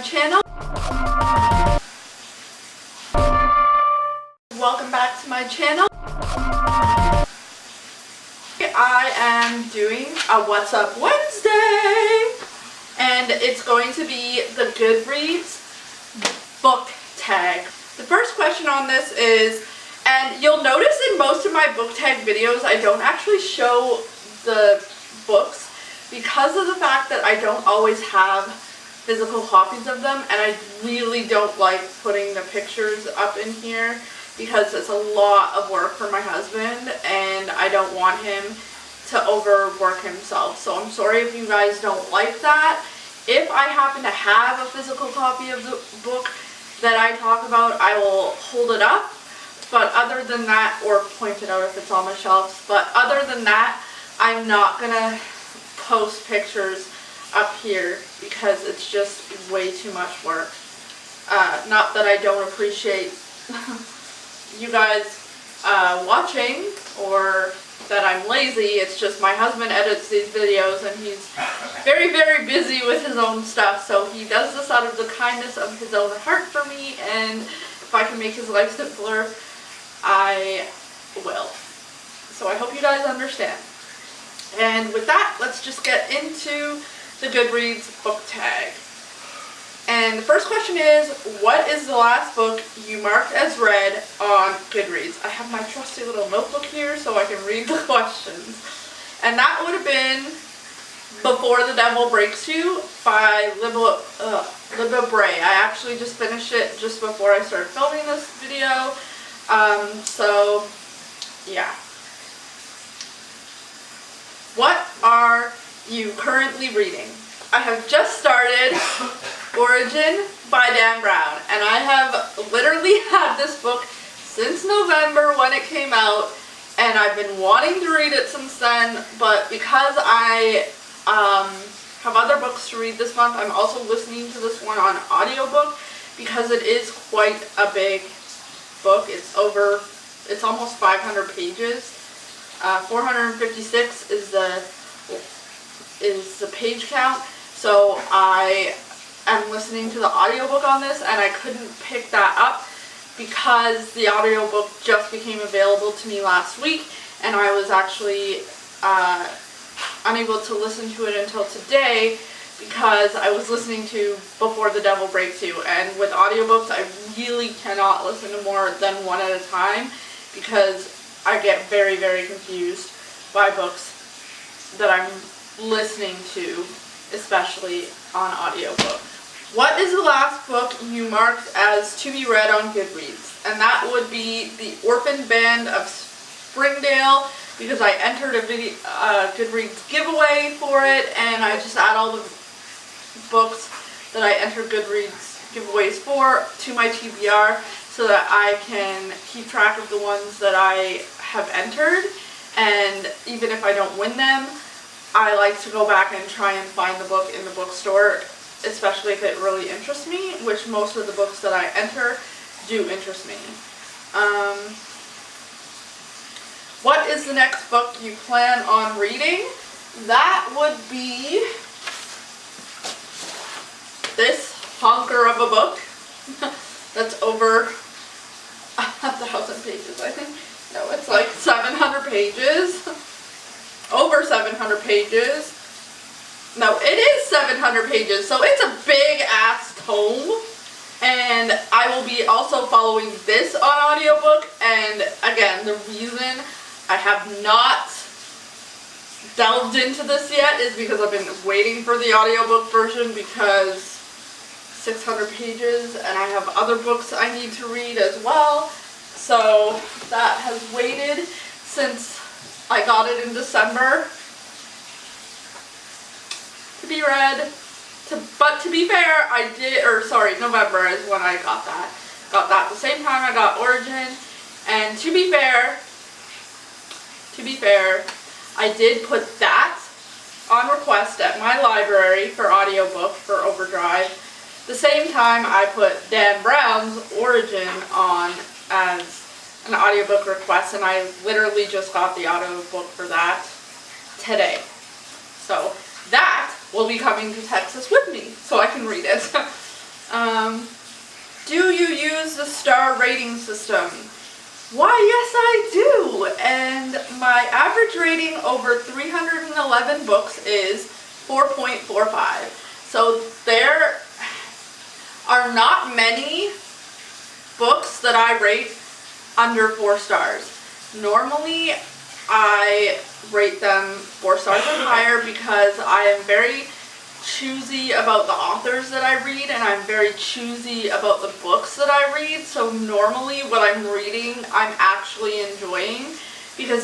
channel. Welcome back to my channel. I am doing a What's Up Wednesday, and it's going to be the Goodreads book tag. The first question on this is, and you'll notice in most of my book tag videos I don't actually show the books because of the fact that I don't always have physical copies of them, and I really don't like putting the pictures up in here because it's a lot of work for my husband and I don't want him to overwork himself. So I'm sorry if you guys don't like that. If I happen to have a physical copy of the book that I talk about, I will hold it up. But other than that, or point it out if it's on my shelves, but other than that, I'm not gonna post pictures up here because it's just way too much work. Not that I don't appreciate you guys watching or that I'm lazy. It's just my husband edits these videos and he's very, very busy with his own stuff, so he does this out of the kindness of his own heart for me, and if I can make his life simpler, I will. So I hope you guys understand. And with that, let's just get into the Goodreads book tag. And the first question is, what is the last book you marked as read on Goodreads? I have my trusty little notebook here so I can read the questions. And that would have been Before the Devil Breaks You by Libba Bray. I actually just finished it just before I started filming this video. So, yeah. What are you currently reading? I have just started Origin by Dan Brown, and I have literally had this book since November when it came out, and I've been wanting to read it since then, but because I have other books to read this month, I'm also listening to this one on audiobook because it is quite a big book. It's almost 500 pages. 456 is the page count. So I am listening to the audiobook on this, and I couldn't pick that up because the audiobook just became available to me last week, and I was actually unable to listen to it until today because I was listening to Before the Devil Breaks You, and with audiobooks I really cannot listen to more than one at a time because I get very, very confused by books that I'm listening to, especially on audiobook. What is the last book you marked as to be read on Goodreads? And that would be The Orphan Band of Springdale, because I entered a Goodreads giveaway for it, and I just add all the books that I enter Goodreads giveaways for to my TBR so that I can keep track of the ones that I have entered, and even if I don't win them, I like to go back and try and find the book in the bookstore, especially if it really interests me, which most of the books that I enter do interest me. What is the next book you plan on reading? That would be this honker of a book that's over 1,000 pages, I think. No, it's like 700 pages. Over 700 pages. No, it is 700 pages, so it's a big ass tome. And I will be also following this on audiobook, and again, the reason I have not delved into this yet is because I've been waiting for the audiobook version because 600 pages, and I have other books I need to read as well. So that has waited since I got it in December to be read. But to be fair, November is when I got that. Got that the same time I got Origin. And to be fair, I did put that on request at my library for audiobook for Overdrive. The same time I put Dan Brown's Origin on as an audiobook request, and I literally just got the audiobook for that today. So that will be coming to Texas with me so I can read it. Do you use the star rating system? Why, yes I do, and my average rating over 311 books is 4.45. So there are not many books that I rate under 4 stars. Normally I rate them 4 stars or higher because I am very choosy about the authors that I read, and I'm very choosy about the books that I read. So normally what I'm reading I'm actually enjoying, because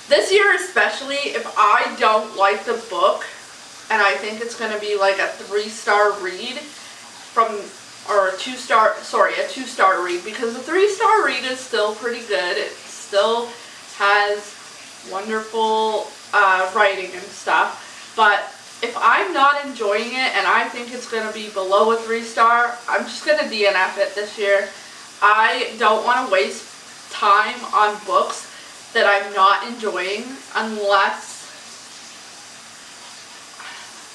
this year especially, if I don't like the book and I think it's going to be like a 3-star read or a 2-star read, because the 3-star read is still pretty good. It still has wonderful writing and stuff, but if I'm not enjoying it and I think it's going to be below a 3-star, I'm just going to DNF it this year. I don't want to waste time on books that I'm not enjoying unless,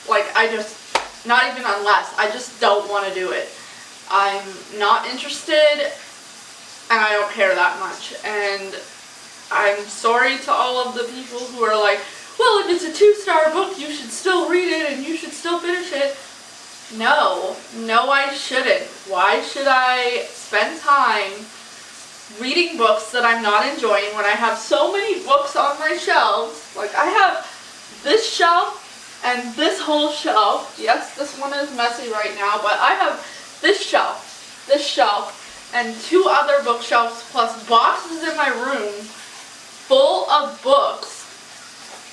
I just don't want to do it. I'm not interested and I don't care that much. And I'm sorry to all of the people who are like, well, if it's a 2-star book, you should still read it and you should still finish it. No, I shouldn't. Why should I spend time reading books that I'm not enjoying when I have so many books on my shelves? Like, I have this shelf and this whole shelf. Yes, this one is messy right now, but I have this shelf, and 2 other bookshelves plus boxes in my room full of books.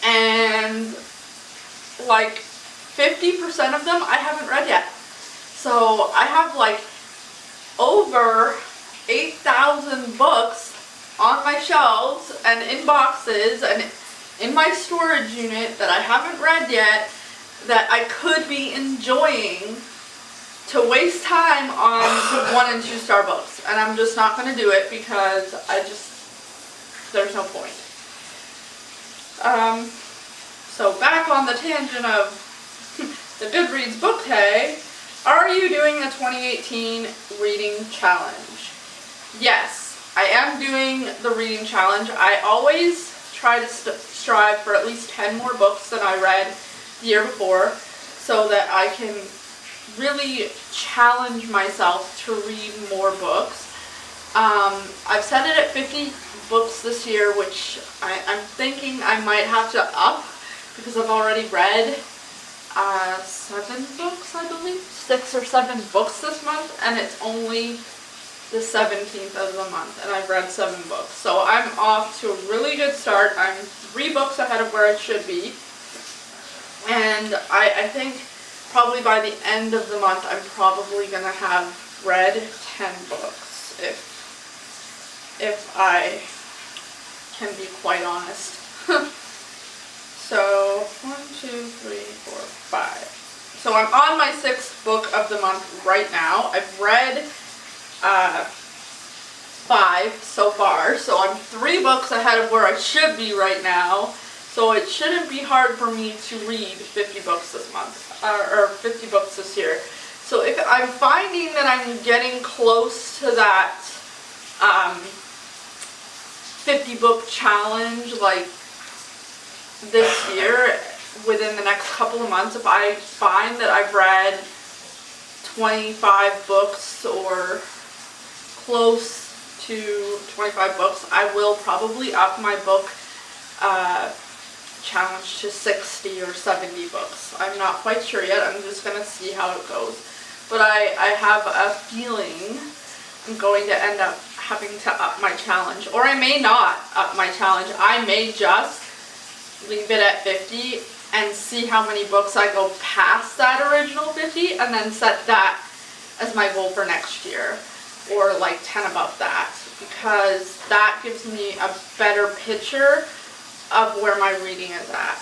And like 50% of them I haven't read yet. So I have like over 8,000 books on my shelves and in boxes and in my storage unit that I haven't read yet, that I could be enjoying, to waste time on 1 and 2-star books. And I'm just not going to do it because there's no point. So back on the tangent of the Goodreads book tag, are you doing the 2018 reading challenge? Yes, I am doing the reading challenge. I always try to strive for at least 10 more books than I read the year before, so that I can really challenge myself to read more books. I've set it at 50 books this year, which I'm thinking I might have to up, because I've already read 7 books, I believe, 6 or 7 books this month, and it's only the 17th of the month, and I've read 7 books. So I'm off to a really good start. I'm 3 books ahead of where I should be, and I think probably by the end of the month I'm probably going to have read 10 books, if I can be quite honest. So 1, 2, 3, 4, 5. So I'm on my 6th book of the month right now. I've read 5 so far, so I'm 3 books ahead of where I should be right now. So it shouldn't be hard for me to read 50 books this month, or 50 books this year. So if I'm finding that I'm getting close to that 50 book challenge, like this year, within the next couple of months, if I find that I've read 25 books or close to 25 books, I will probably up my book challenge to 60 or 70 books. I'm not quite sure yet. I'm just going to see how it goes. But I have a feeling I'm going to end up having to up my challenge. Or I may not up my challenge. I may just leave it at 50 and see how many books I go past that original 50, and then set that as my goal for next year, or like 10 above that, because that gives me a better picture of where my reading is at.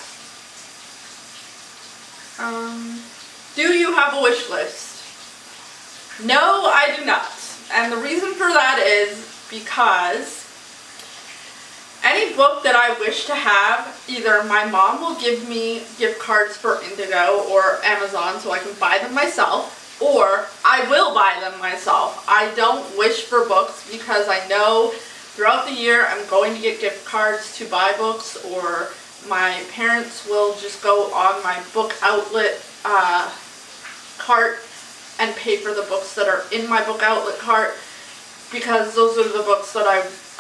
Do you have a wish list? No, I do not. And the reason for that is because any book that I wish to have, either my mom will give me gift cards for Indigo or Amazon so I can buy them myself, or I will buy them myself. I don't wish for books because I know throughout the year I'm going to get gift cards to buy books, or my parents will just go on my book outlet cart and pay for the books that are in my book outlet cart, because those are the books that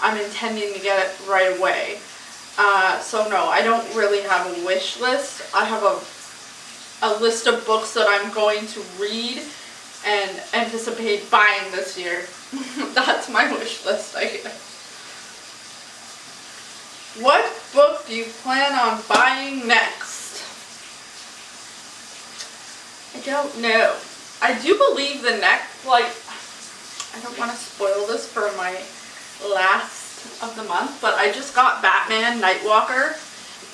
I'm intending to get right away. So no, I don't really have a wish list. I have a list of books that I'm going to read and anticipate buying this year. That's my wish list, I guess. What book do you plan on buying next? I don't know. I do believe the next, I don't want to spoil this for my last of the month, but I just got Batman Nightwalker,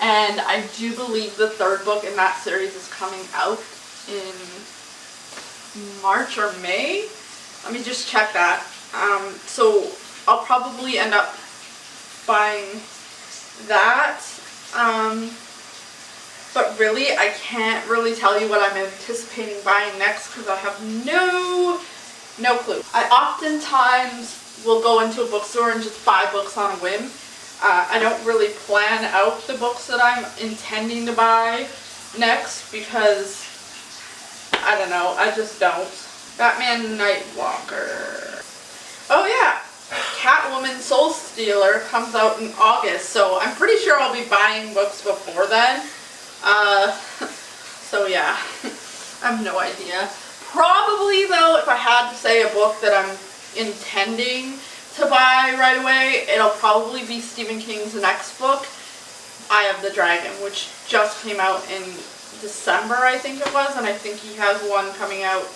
and I do believe the third book in that series is coming out in March or May. Let me just check that. So I'll probably end up buying that. But really, I can't really tell you what I'm anticipating buying next because I have no clue. I oftentimes will go into a bookstore and just buy books on a whim. I don't really plan out the books that I'm intending to buy next because, I don't know, I just don't. Batman Nightwalker. Oh yeah, Catwoman Soul Stealer comes out in August, so I'm pretty sure I'll be buying books before then. So yeah, I have no idea. Probably though, if I had to say a book that I'm intending to buy right away, it'll probably be Stephen King's next book, Eye of the Dragon, which just came out in December, I think it was, and I think he has one coming out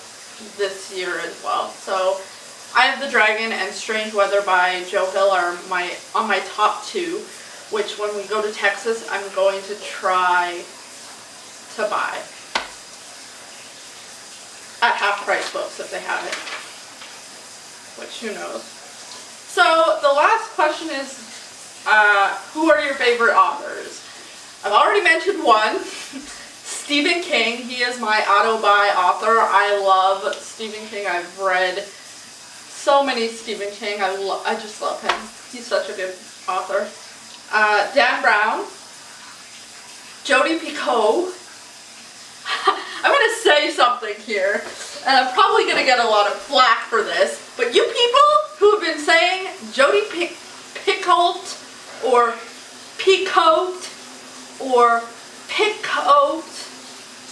this year as well. So Eye of the Dragon and Strange Weather by Joe Hill are on my top two, which when we go to Texas, I'm going to try to buy at half price books if they have it, which who knows. So the last question is, who are your favorite authors? I've already mentioned one, Stephen King. He is my auto-buy author. I love Stephen King. I've read so many Stephen King. I just love him. He's such a good author. Dan Brown, Jodi Picoult. I'm going to say something here, and I'm probably going to get a lot of flack for this, but you people who have been saying Jodi Picoult or Picoult or Picoult,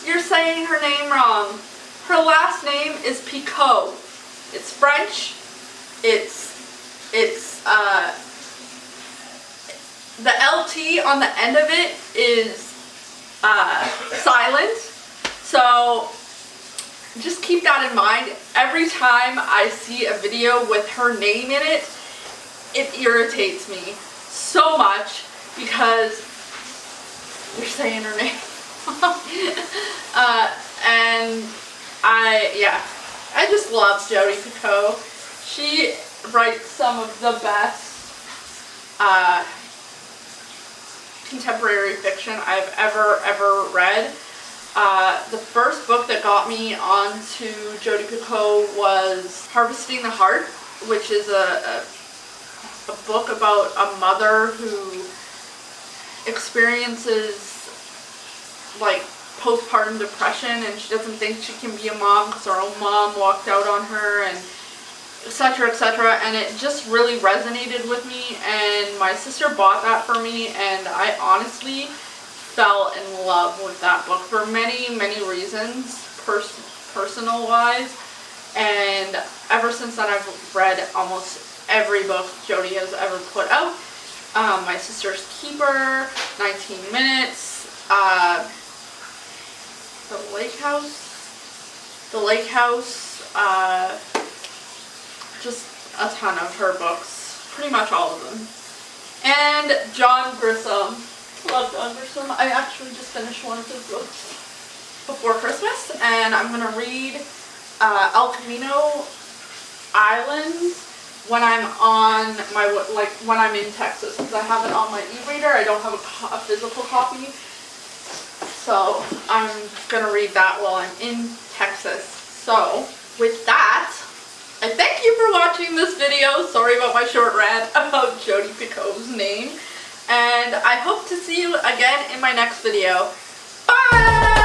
you're saying her name wrong. Her last name is Picoult. It's French. It's the LT on the end of it is silent. So just keep that in mind. Every time I see a video with her name in it, it irritates me so much because you're saying her name. And I just love Jodi Picoult. She writes some of the best contemporary fiction I've ever read. The first book that got me onto Jodi Picoult was Harvesting the Heart, which is a book about a mother who experiences like postpartum depression, and she doesn't think she can be a mom because her own mom walked out on her, and etc., etc. And it just really resonated with me, and my sister bought that for me, and I honestly fell in love with that book for many reasons, personal wise, and ever since then I've read almost every book Jodi has ever put out. My Sister's Keeper, 19 Minutes, The Lake House, just a ton of her books, pretty much all of them. And John Grisham. Love John Grisham. I actually just finished one of his books before Christmas, and I'm going to read El Camino Island when I'm on my, when I'm in Texas, because I have it on my e-reader. I don't have a physical copy, so I'm going to read that while I'm in Texas. So, with that, I thank you for watching this video. Sorry about my short rant about Jodie Picoult's name. And I hope to see you again in my next video. Bye!